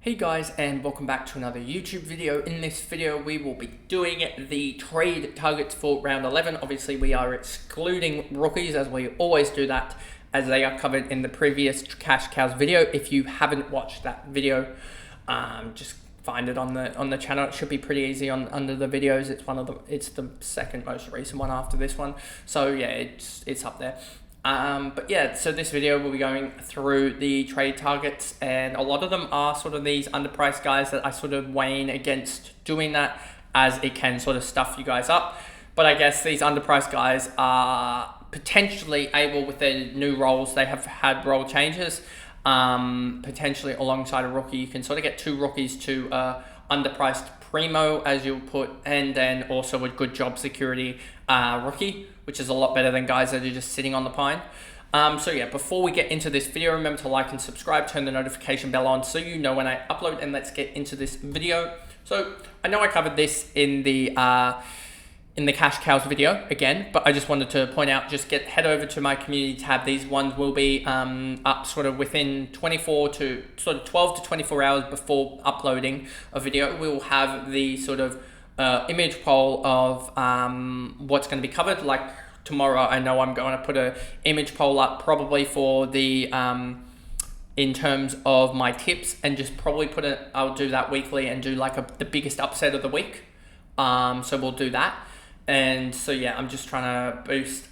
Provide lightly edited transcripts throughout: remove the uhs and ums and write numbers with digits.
Hey guys, and welcome back to another YouTube video. In this video we will be doing the trade targets for round 11. Obviously we are excluding rookies, as we always do that, as they are covered in the previous Cash Cows video. If you haven't watched that video, just find it on the channel. It should be pretty easy under the videos. It's the second most recent one after this one, so yeah, it's up there. But yeah, so this video will be going through the trade targets, and a lot of them are sort of these underpriced guys that I sort of weighing against doing that, as it can sort of stuff you guys up. But I guess these underpriced guys are potentially able, with their new roles, they have had role changes, potentially alongside a rookie. You can sort of get two rookies to underpriced primo, as you'll put, and then also a good job security rookie, which is a lot better than guys that are just sitting on the pine. So yeah, before we get into this video, remember to like and subscribe, turn the notification bell on so you know when I upload, and let's get into this video. So I know I covered this in the Cash Cows video again, but I just wanted to point out, head over to my community tab. These ones will be up sort of within 12 to 24 hours before uploading a video. We will have the sort of image poll of what's going to be covered. Like tomorrow, I know I'm going to put a image poll up probably for the in terms of my tips, and just probably I'll do that weekly and do like the biggest upset of the week. So we'll do that. And so yeah, I'm just trying to boost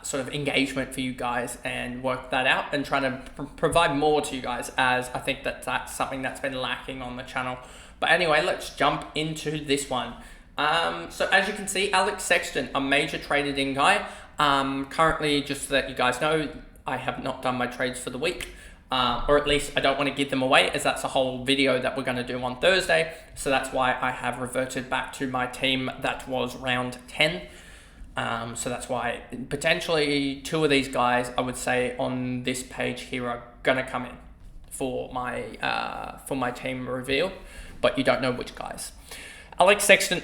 sort of engagement for you guys and work that out, and trying to provide more to you guys, as I think that's something that's been lacking on the channel. But anyway, let's jump into this one. So as you can see, Alex Sexton, a major traded in guy. Currently, just so that you guys know, I have not done my trades for the week. Or at least I don't want to give them away, as that's a whole video that we're going to do on Thursday. So that's why I have reverted back to my team that was round 10. So that's why potentially two of these guys, I would say, on this page here are going to come in for my team reveal, but you don't know which guys. Alex Sexton,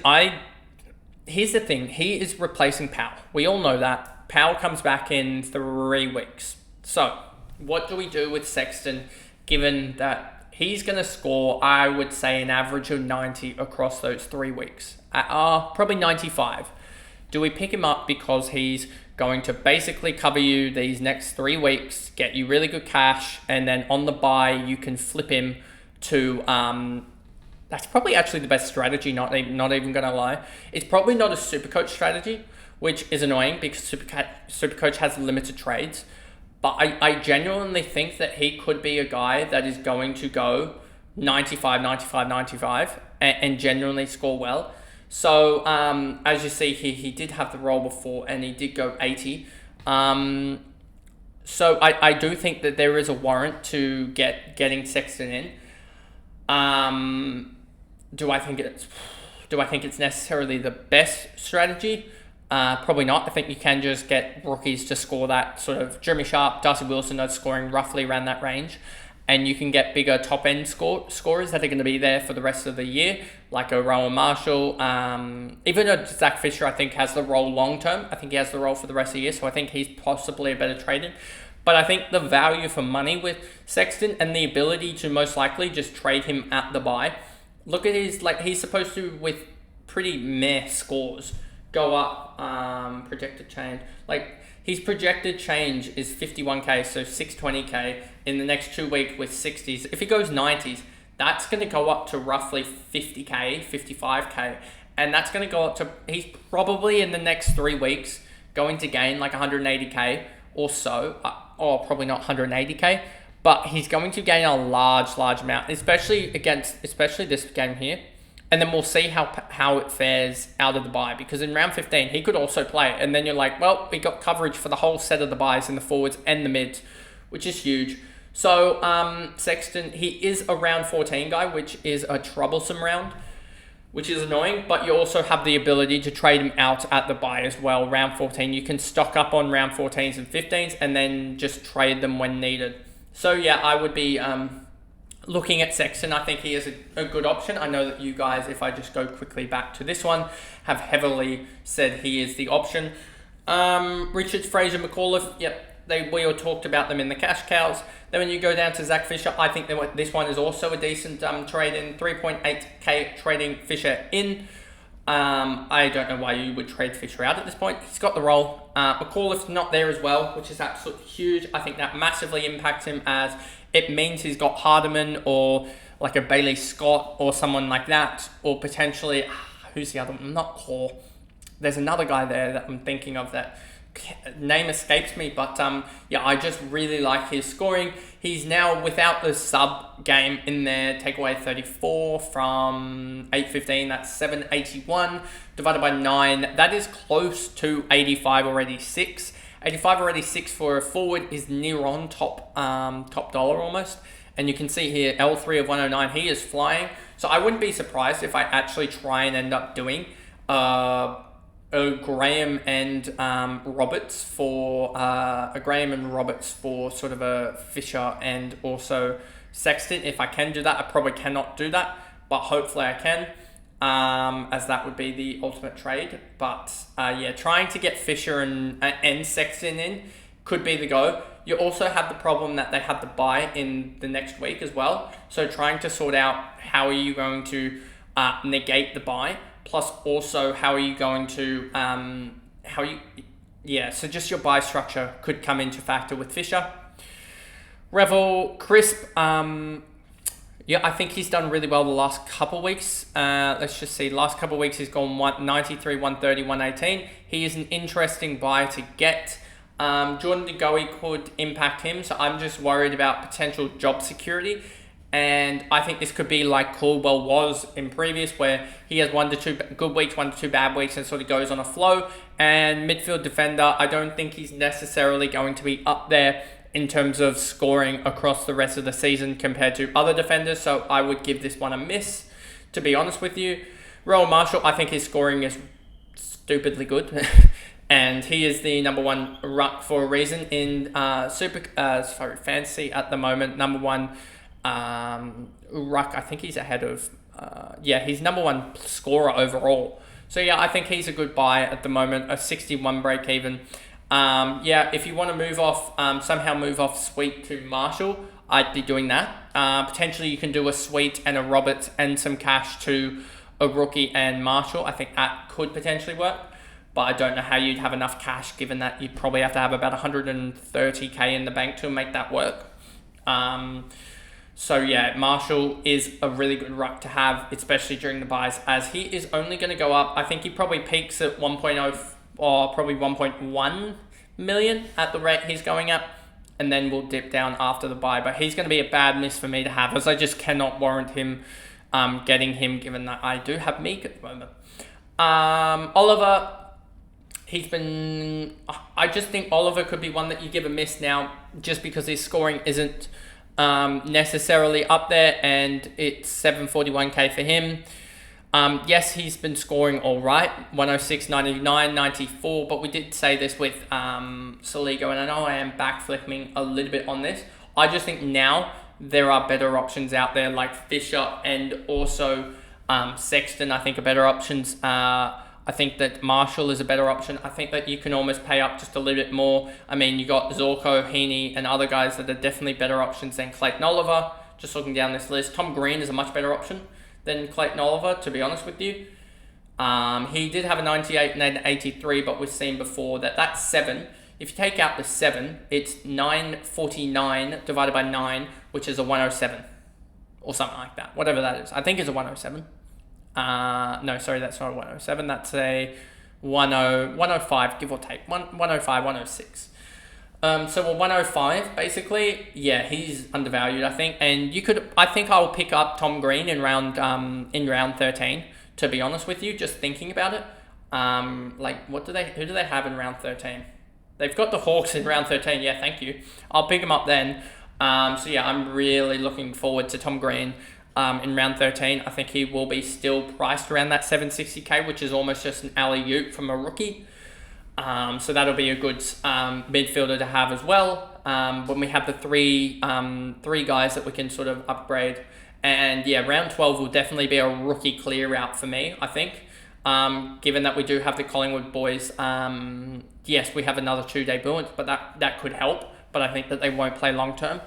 here's the thing, he is replacing Powell. We all know that. Powell comes back in 3 weeks. So what do we do with Sexton, given that he's going to score, I would say, an average of 90 across those 3 weeks? Probably 95. Do we pick him up because he's going to basically cover you these next 3 weeks, get you really good cash, and then on the buy you can flip him to... that's probably actually the best strategy, not even going to lie. It's probably not a Supercoach strategy, which is annoying because Supercoach has limited trades. But I genuinely think that he could be a guy that is going to go 95, 95, 95 and genuinely score well. So as you see here, he did have the role before and he did go 80. So I do think that there is a warrant to getting Sexton in. Do I think it's necessarily the best strategy? Probably not. I think you can just get rookies to score that sort of Jeremy Sharp, Darcy Wilson, are scoring roughly around that range, and you can get bigger top end scorers that are going to be there for the rest of the year, like a Rowan Marshall. Even though Zach Fisher, I think, has the role long term. I think he has the role for the rest of the year, so I think he's possibly a better trade-in. But I think the value for money with Sexton and the ability to most likely just trade him at the buy. Look at his, he's supposed to, with pretty meh scores, go up, projected change. His projected change is 51k, so 620k in the next 2 weeks with 60s. If he goes 90s, that's going to go up to roughly 50k, 55k. And that's going to go up to, he's probably in the next 3 weeks going to gain like 180k or so, or probably not 180k, but he's going to gain a large amount, especially this game here. And then we'll see how it fares out of the bye, because in round 15, he could also play. And then you're like, well, we got coverage for the whole set of the buys in the forwards and the mids, which is huge. So Sexton, he is a round 14 guy, which is a troublesome round, which is annoying. But you also have the ability to trade him out at the bye as well. Round 14, you can stock up on round 14s and 15s and then just trade them when needed. So yeah, I would be... looking at Sexton, I think he is a good option. I know that you guys, if I just go quickly back to this one, have heavily said he is the option. Richards, Fraser, McAuliffe, yep, we all talked about them in the cash cows. Then when you go down to Zach Fisher, I think this one is also a decent trade in. 3.8k trading Fisher in. I don't know why you would trade Fisher out at this point. He's got the role. McAuliffe's not there as well, which is absolutely huge. I think that massively impacts him, as it means he's got Hardiman or like a Bailey Scott or someone like that, or potentially, who's the other one? Not Core. There's another guy there that I'm thinking of that name escapes me, but yeah, I just really like his scoring. He's now without the sub game in there. Take away 34 from 815, that's 781 divided by 9. That is close to 85 or 86. 85 or 86 for a forward is near on top dollar almost. And you can see here L3 of 109. He is flying. So I wouldn't be surprised if I actually try and end up doing Graham and Roberts for sort of a Fisher and also Sexton. If I can do that, I probably cannot do that, but hopefully I can, as that would be the ultimate trade. But yeah, trying to get Fisher and Sexton in could be the go. You also have the problem that they have the bye in the next week as well. So trying to sort out how are you going to negate the bye. Plus also, how are you going to, so just your buy structure could come into factor with Fisher. Revel, Crisp, yeah, I think he's done really well the last couple weeks. Let's just see, last couple weeks he's gone 193, 130, 118. He is an interesting buy to get. Jordan De Goey could impact him, so I'm just worried about potential job security. And I think this could be like Caldwell was in previous, where he has 1 to 2 good weeks, 1 to 2 bad weeks, and sort of goes on a flow. And midfield defender, I don't think he's necessarily going to be up there in terms of scoring across the rest of the season compared to other defenders. So I would give this one a miss, to be honest with you. Rowan Marshall, I think his scoring is stupidly good. And he is the number one ruck for a reason in fantasy at the moment. Number one ruck, I think he's ahead of, he's number one scorer overall. So yeah, I think he's a good buy at the moment, a 61 break even. If you want to move off, somehow move off Sweet to Marshall, I'd be doing that. Potentially you can do a Sweet and a Roberts and some cash to a rookie and Marshall. I think that could potentially work. But I don't know how you'd have enough cash, given that you'd probably have to have about 130k in the bank to make that work. So yeah, Marshall is a really good ruck to have, especially during the buys, as he is only going to go up. I think he probably peaks at 1.0 or probably 1.1 million at the rate he's going up, and then we'll dip down after the buy. But he's going to be a bad miss for me to have, as I just cannot warrant him getting him, given that I do have Meek at the moment. Oliver, I just think Oliver could be one that you give a miss now, just because his scoring isn't necessarily up there, and it's 741k for him. Yes, he's been scoring all right, 106, 99, 94, but we did say this with Saligo, and I know I am backflipping a little bit on this. I just think now there are better options out there, like Fisher and also Sexton, I think are better options. I think that Marshall is a better option. I think that you can almost pay up just a little bit more. I mean, you got Zorko, Heaney, and other guys that are definitely better options than Clayton Oliver. Just looking down this list, Tom Green is a much better option than Clayton Oliver, to be honest with you. He did have a 98 and an 83, but we've seen before that that's 7. If you take out the 7, it's 949 divided by 9, which is a 107. Or something like that, whatever that is. I think it's a 107. No, sorry, that's not a 107. That's a 105, give or take. 105, 106. So a 105, basically, yeah, he's undervalued, I think. And I think I'll pick up Tom Green in round 13, to be honest with you, just thinking about it. Who do they have in round 13? They've got the Hawks in round 13, yeah, thank you. I'll pick him up then. So yeah, I'm really looking forward to Tom Green. In round 13, I think he will be still priced around that 760k, which is almost just an alley-oop from a rookie. So that'll be a good midfielder to have as well. When we have the three guys that we can sort of upgrade. And yeah, round 12 will definitely be a rookie clear out for me, I think. Given that we do have the Collingwood boys, yes, we have another 2 debutant, but that could help. But I think that they won't play long term.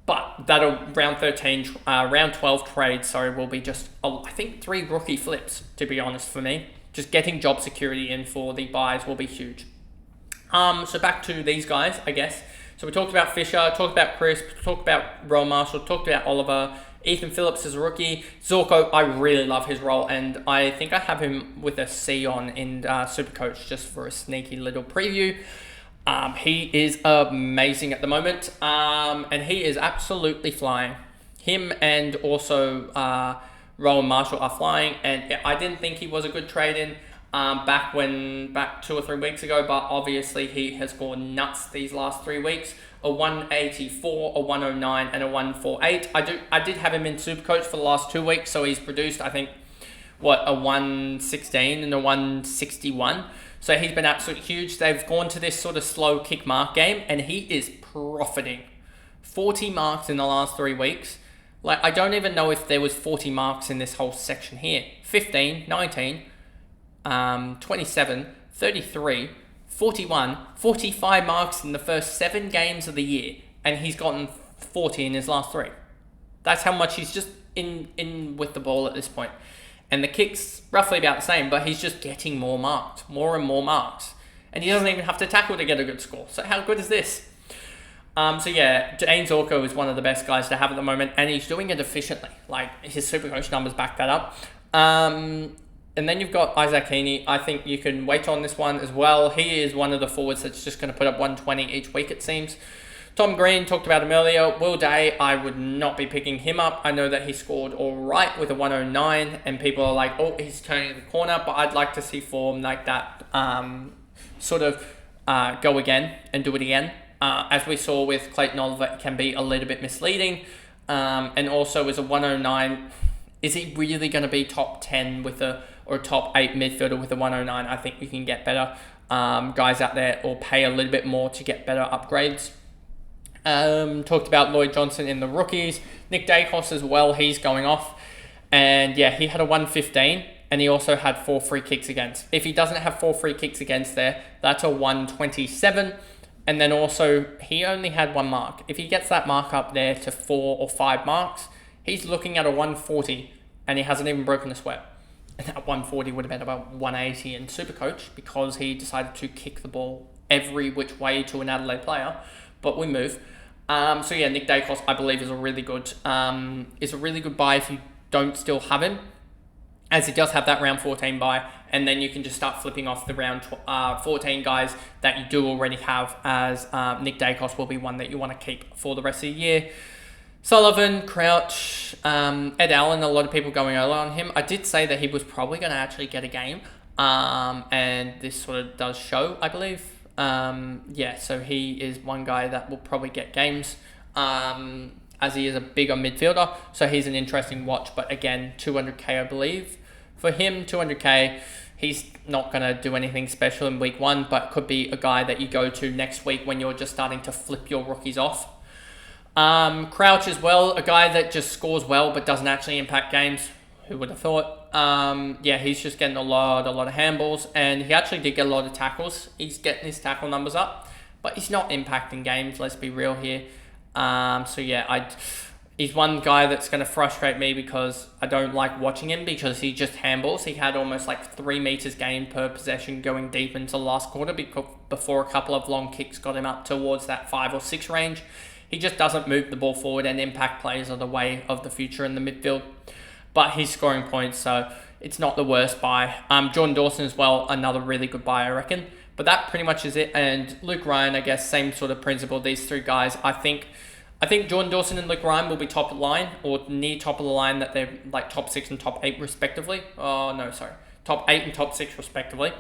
But that'll round 12 trade, will be just, I think 3 rookie flips, to be honest, for me. Just getting job security in for the buys will be huge. So back to these guys, I guess. So we talked about Fisher, talked about Chris, talked about Rowan Marshall, talked about Oliver. Ethan Phillips is a rookie. Zorko, I really love his role, and I think I have him with a C on in Supercoach just for a sneaky little preview. He is amazing at the moment, and he is absolutely flying. Him and also Rowan Marshall are flying, and I didn't think he was a good trade-in back 2 or 3 weeks ago, but obviously he has gone nuts these last 3 weeks. A 184, a 109, and a 148. I did have him in Supercoach for the last 2 weeks, so he's produced, I think, a 116 and a 161. So he's been absolutely huge. They've gone to this sort of slow kick mark game, and he is profiting. 40 marks in the last 3 weeks. Like, I don't even know if there was 40 marks in this whole section here. 15, 19, 27, 33, 41, 45 marks in the first 7 games of the year, and he's gotten 40 in his last 3. That's how much he's just in with the ball at this point. And the kicks roughly about the same, but he's just getting more and more marks. And he doesn't even have to tackle to get a good score. So how good is this? So yeah, Dane Zorko is one of the best guys to have at the moment, and he's doing it efficiently. Like, his Supercoach numbers back that up. And then you've got Isaac Heaney. I think you can wait on this one as well. He is one of the forwards that's just going to put up 120 each week, it seems. Tom Green, talked about him earlier. Will Day, I would not be picking him up. I know that he scored all right with a 109, and people are like, oh, he's turning the corner, but I'd like to see form like that go again and do it again. As we saw with Clayton Oliver, it can be a little bit misleading. And also as a 109, is he really going to be top 10 or top 8 midfielder with a 109? I think we can get better guys out there, or pay a little bit more to get better upgrades. Talked about Lloyd Johnson in the rookies. Nick Dacos as well, he's going off. And yeah, he had a 115, and he also had 4 free kicks against. If he doesn't have 4 free kicks against there, that's a 127. And then also, he only had 1 mark. If he gets that mark up there to 4 or 5 marks, he's looking at a 140, and he hasn't even broken a sweat. And that 140 would have been about 180 in Supercoach, because he decided to kick the ball every which way to an Adelaide player. But we move. So yeah, Nick Dacos, I believe, is a really good buy if you don't still have him, as he does have that round 14 buy, and then you can just start flipping off the round 14 guys that you do already have, as Nick Dacos will be one that you want to keep for the rest of the year. Sullivan, Crouch, Ed Allen, a lot of people going early on him. I did say that he was probably going to actually get a game, and this sort of does show, I believe. So he is one guy that will probably get games, as he is a bigger midfielder, so he's an interesting watch. But again, 200k I believe for him. 200k, he's not going to do anything special in week 1, but could be a guy that you go to next week when you're just starting to flip your rookies off. Crouch as well, a guy that just scores well but doesn't actually impact games. Who would have thought? He's just getting a lot of handballs, and he actually did get a lot of tackles. He's getting his tackle numbers up, but he's not impacting games, let's be real here. He's one guy that's going to frustrate me, because I don't like watching him, because he just handballs. He had almost like 3 meters gained per possession going deep into the last quarter, before a couple of long kicks got him up towards that 5 or 6 range. He just doesn't move the ball forward, and impact plays are the way of the future in the midfield. But he's scoring points, so it's not the worst buy. Jordan Dawson as well, another really good buy, I reckon. But that pretty much is it. And Luke Ryan, I guess, same sort of principle. These 3 guys, I think Jordan Dawson and Luke Ryan will be top of the line, or near top of the line, that they're like top 6 and top 8 respectively. Top 8 and top 6 respectively.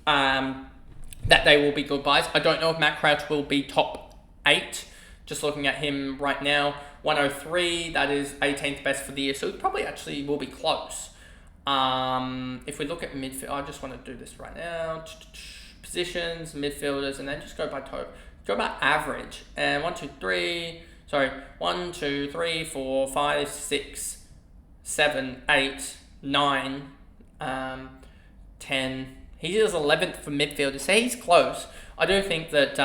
That they will be good buys. I don't know if Matt Crouch will be top 8. Just looking at him right now, 103, that is 18th best for the year, so he probably actually will be close. If we look at midfield, I just want to do this right now. Positions, midfielders, and then just go by total. Go by average. And 1, 2, 3, 4, 5, 6, 7, 8, 9, 10. He is 11th for midfielder, so he's close. I do think that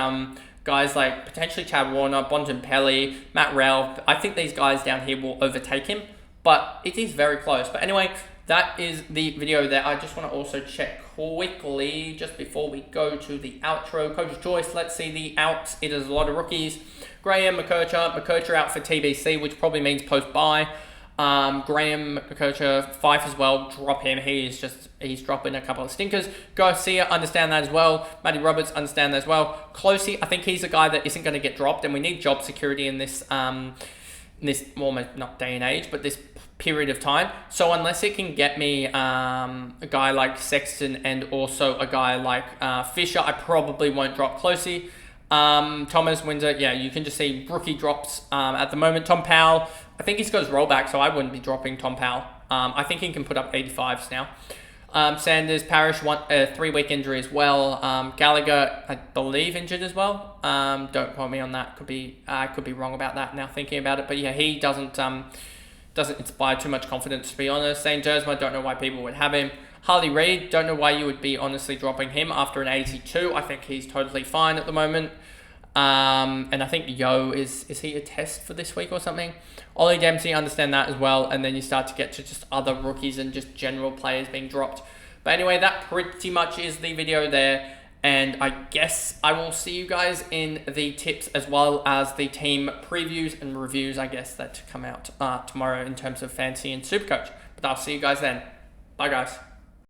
guys like potentially Chad Warner, Bontempelli, Matt Ralph, I think these guys down here will overtake him, but it is very close. But anyway, that is the video there. I just want to also check quickly, just before we go to the outro, Coach's Choice. Let's see the outs. It is a lot of rookies. Graham, McKercher out for TBC, which probably means post-bye. Graham, McKercher, Fife as well, drop him. He's dropping a couple of stinkers. Garcia, understand that as well. Matty Roberts, understand that as well. Closey, I think he's a guy that isn't going to get dropped, and we need job security in this, almost not day and age, but this period of time. So unless it can get me a guy like Sexton and also a guy like Fisher, I probably won't drop Closey. Thomas, Windsor, yeah, you can just see rookie drops at the moment. Tom Powell, I think he's got his rollback, so I wouldn't be dropping Tom Powell. I think he can put up 85s now. Sanders, Parrish, 3-week injury as well. Gallagher, I believe, injured as well. Don't quote me on that. I could be wrong about that now thinking about it. But yeah, he doesn't inspire too much confidence, to be honest. St. Jersma, don't know why people would have him. Harley Reid, don't know why you would be honestly dropping him after an 82. I think he's totally fine at the moment. And I think Yo, is he a test for this week or something? Ollie Dempsey, understand that as well. And then you start to get to just other rookies and just general players being dropped. But anyway, that pretty much is the video there. And I guess I will see you guys in the tips as well as the team previews and reviews, I guess, that come out tomorrow in terms of Fantasy and Supercoach. But I'll see you guys then. Bye, guys.